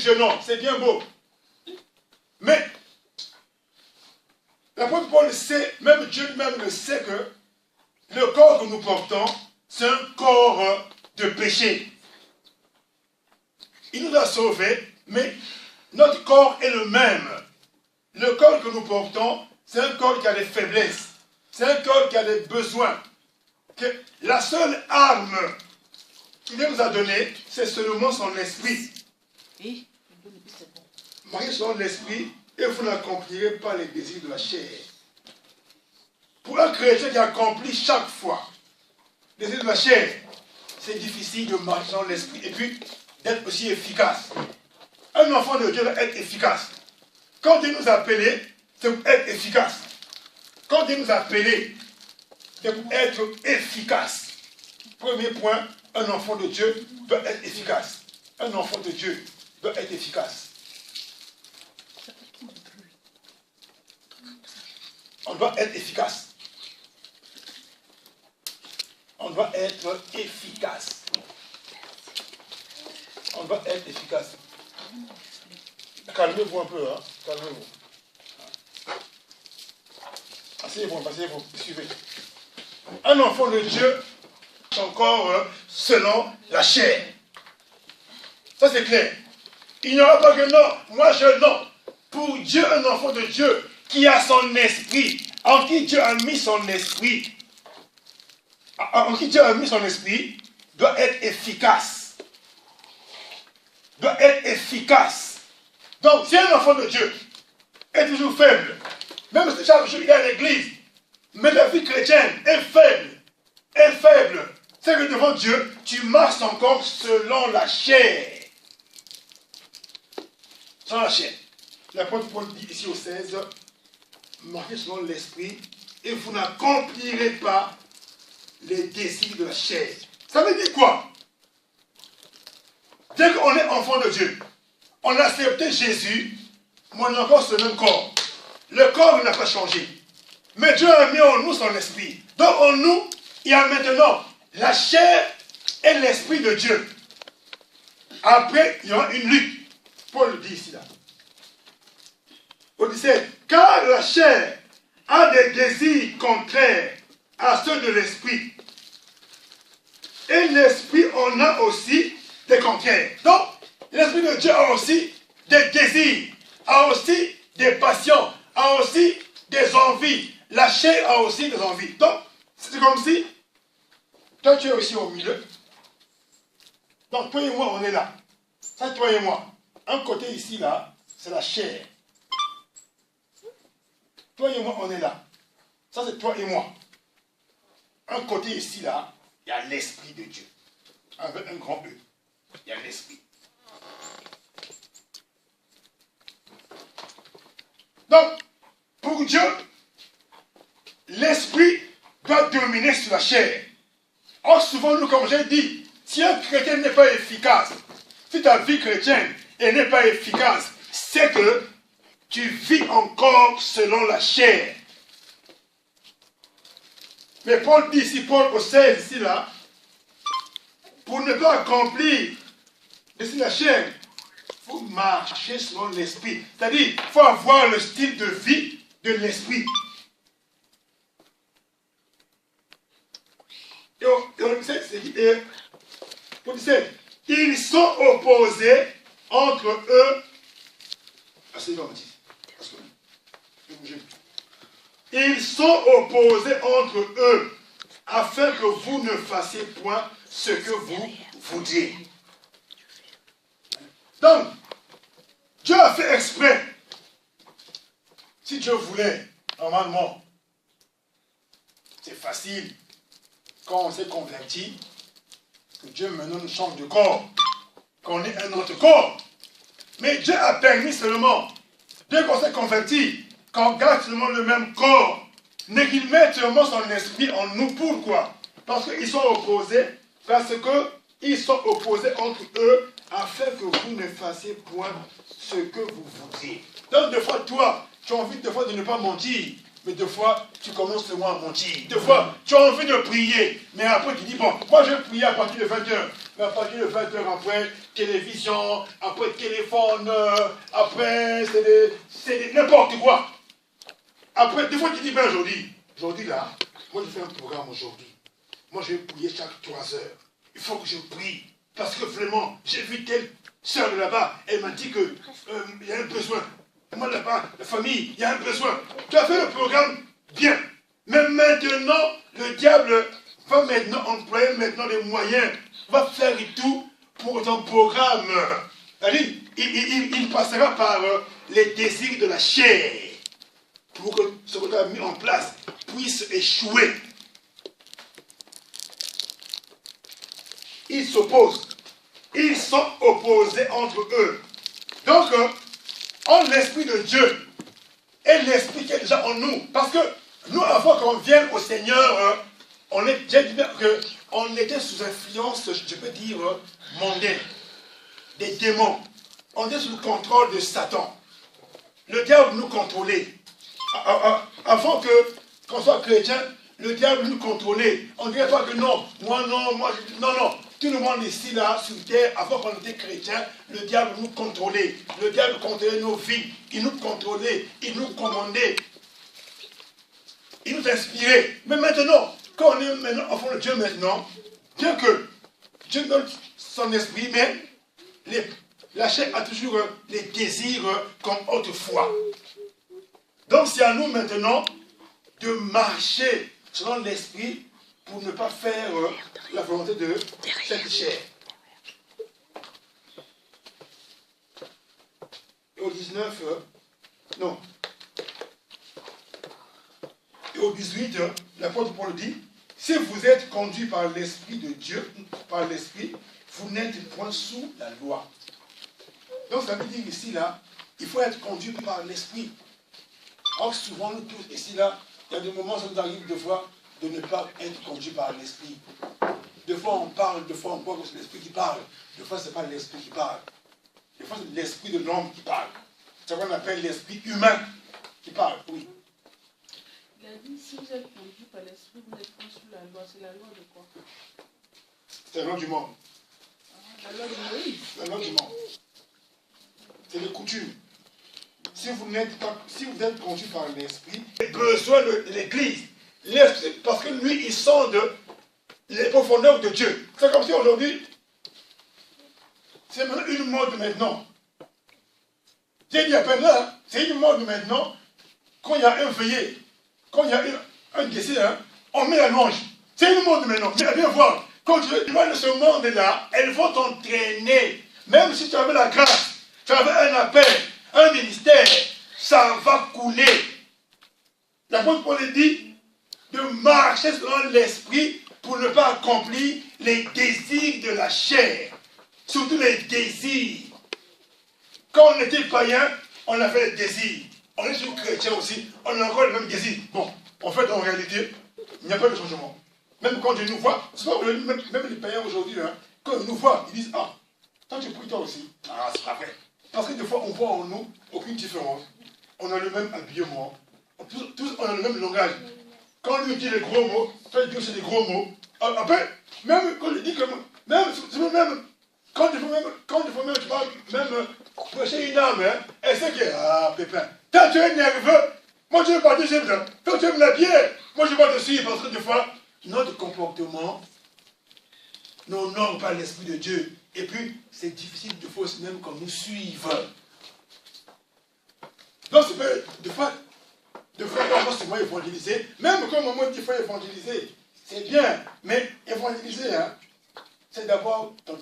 Dieu, non, c'est bien beau. Mais, l'apôtre Paul sait, même Dieu lui-même le sait que le corps que nous portons, c'est un corps de péché. Il nous a sauvés, mais notre corps est le même. Le corps que nous portons, c'est un corps qui a des faiblesses. C'est un corps qui a des besoins. Que la seule arme qu'il nous a donnée, c'est seulement son esprit. Mariez selon l'esprit et vous n'accomplirez pas les désirs de la chair. Pour un chrétien qui accomplit chaque fois les désirs de la chair, c'est difficile de marcher selon l'esprit et puis d'être aussi efficace. Un enfant de Dieu doit être efficace. Quand Dieu nous a appelés, c'est pour être efficace. Quand Dieu nous a appelés, c'est pour être efficace. Premier point, un enfant de Dieu doit être efficace. Un enfant de Dieu doit être efficace. On doit être efficace. On doit être efficace. On doit être efficace. Calmez-vous un peu, hein. Calmez-vous. Asseyez-vous, asseyez-vous, suivez. Un enfant de Dieu, encore selon la chair. Ça c'est clair. Il n'y aura pas que non, moi je non. Pour Dieu, un enfant de Dieu qui a son esprit, en qui Dieu a mis son esprit, doit être efficace. Doit être efficace. Donc, si un enfant de Dieu est toujours faible, même si chaque jour il est à l'église, mais la vie chrétienne est faible, c'est que devant Dieu, tu marches encore selon la chair. Selon la chair. L'apôtre Paul dit ici au 16, marchez selon l'esprit et vous n'accomplirez pas les désirs de la chair. Ça veut dire quoi? Dès qu'on est enfant de Dieu, on a accepté Jésus, mais on a encore ce même corps. Le corps n'a pas changé. Mais Dieu a mis en nous son esprit. Donc en nous, il y a maintenant la chair et l'esprit de Dieu. Après, il y aura une lutte. Paul le dit ici là. Au 17, car la chair a des désirs contraires à ceux de l'esprit. Et l'esprit en a aussi des contraires. Donc, l'esprit de Dieu a aussi des désirs, a aussi des passions, a aussi des envies. La chair a aussi des envies. Donc, c'est comme si, toi tu es aussi au milieu. Donc, toi et moi, on est là. Ça, toi et moi. Un côté ici, là, c'est la chair. Toi et moi, on est là. Ça, c'est toi et moi. Un côté ici, là, il y a l'esprit de Dieu. Avec un grand E. Il y a l'esprit. Donc, pour Dieu, l'esprit doit dominer sur la chair. Or, souvent, nous, comme j'ai dit, si un chrétien n'est pas efficace, si ta vie chrétienne n'est pas efficace, c'est que tu vis encore selon la chair. Mais Paul dit ici, Paul au 16, ici là, pour ne pas accomplir ici la chair, il faut marcher selon l'esprit. C'est-à-dire, il faut avoir le style de vie de l'esprit. Et au 17, c'est dit, au 17, ils sont opposés entre eux. Asseyez-vous, Mathis. Ils sont opposés entre eux, afin que vous ne fassiez point ce que vous voudriez. Donc, Dieu a fait exprès. Si Dieu voulait, normalement, c'est facile, quand on s'est converti, que Dieu maintenant nous change de corps, qu'on ait un autre corps. Mais Dieu a permis seulement, dès qu'on s'est converti, qu'on garde seulement le même corps, mais qu'il mette seulement son esprit en nous. Pourquoi? Parce qu'ils sont opposés, entre eux, afin que vous ne fassiez point ce que vous voudriez. Donc, des fois, toi, tu as envie des fois de ne pas mentir, mais des fois, tu commences seulement à mentir. Des fois, tu as envie de prier, mais après, tu dis, bon, moi, je vais prier à partir de 20h. mais à partir de 20 heures après, télévision, après téléphone, après, c'est n'importe quoi. Après, des fois, tu dis, ben aujourd'hui là, moi je fais un programme aujourd'hui. Moi je vais prier chaque 3 heures. Il faut que je prie. Parce que vraiment, j'ai vu telle soeur de là-bas, elle m'a dit qu'il y a un besoin. Moi là-bas, la famille, il y a un besoin. Tu as fait le programme bien. Mais maintenant, le diable va maintenant employer maintenant les moyens, va faire tout pour ton programme. C'est-à-dire, il passera par les désirs de la chair pour que ce que tu as mis en place puisse échouer. Ils s'opposent. Ils sont opposés entre eux. Donc, en l'Esprit de Dieu et l'Esprit qui est déjà en nous. Parce que nous, avant qu'on vienne au Seigneur, on était sous influence, je peux dire, mondaine, des démons. On était sous le contrôle de Satan. Le diable nous contrôlait. Avant qu'on soit chrétien, le diable nous contrôlait. On ne dirait pas que non, moi non, moi non. Tout le monde ici, là, sur terre, avant qu'on était chrétien, le diable nous contrôlait. Le diable contrôlait nos vies. Il nous contrôlait. Il nous commandait. Il nous inspirait. Mais maintenant, quand on est maintenant enfant de Dieu maintenant, bien que Dieu donne son esprit, mais la chair a toujours les désirs comme autrefois. Donc c'est à nous maintenant de marcher selon l'esprit pour ne pas faire la volonté de cette chair. Et au 19, non. Et au 18, l'apôtre Paul dit, si vous êtes conduit par l'Esprit de Dieu, par l'Esprit, vous n'êtes point sous la loi. Donc ça veut dire ici, là, il faut être conduit par l'Esprit. Or, souvent, nous tous, ici, là, il y a des moments où ça nous arrive de fois de ne pas être conduit par l'Esprit. Des fois, on parle, des fois, on croit que c'est l'Esprit qui parle. Des fois, ce n'est pas l'Esprit qui parle. Des fois, c'est l'Esprit de l'homme qui parle. C'est ce qu'on appelle l'Esprit humain qui parle, oui. Il a dit, si vous êtes conduit par l'Esprit, vous n'êtes pas sous la loi. C'est la loi de quoi? C'est la loi du monde. La loi de Moïse. La loi du monde. C'est les coutumes. Si vous êtes conduit par l'Esprit, il a besoin de l'Église. Parce que lui, il sonde les profondeurs de Dieu. C'est comme si aujourd'hui, c'est maintenant une mode maintenant. J'ai dit à peine là, c'est une mode maintenant. Quand il y a un veillé, quand il y a un décès, on met la louange. C'est une mode maintenant. Mais viens voir, quand tu vas dans ce monde-là, elles vont t'entraîner. Même si tu avais la grâce, tu avais un appel, un ministère, ça va couler. L'apôtre Paul dit de marcher selon l'esprit pour ne pas accomplir les désirs de la chair. Surtout les désirs. Quand on était païen, on avait les désirs. On est sur chrétien aussi, on a encore les mêmes désirs. Bon, en fait, en réalité, il n'y a pas de changement. Même quand Dieu nous voit, même les païens aujourd'hui, quand ils nous voient, ils disent, ah, toi tu pries toi aussi. Ah, c'est pas vrai. Parce que des fois, on voit en nous aucune différence. On a le même habillement. Tous on a le même langage. Quand lui dit les gros mots, toi tu dis aussi les gros mots. Après, même quand il dit que même quand il faut même, tu parles, même prêcher une âme, elle sait que, ah, Pépin, toi tu es nerveux, moi je veux pas te suivre, toi tu aimes la bière, moi je veux pas te suivre, parce que des fois, notre comportement n'honore pas l'Esprit de Dieu. Et puis, c'est difficile de fois aussi même qu'on nous suive. Donc, des fois, on va souvent évangéliser, même quand on dit qu'il faut évangéliser, c'est bien, mais évangéliser, c'est d'abord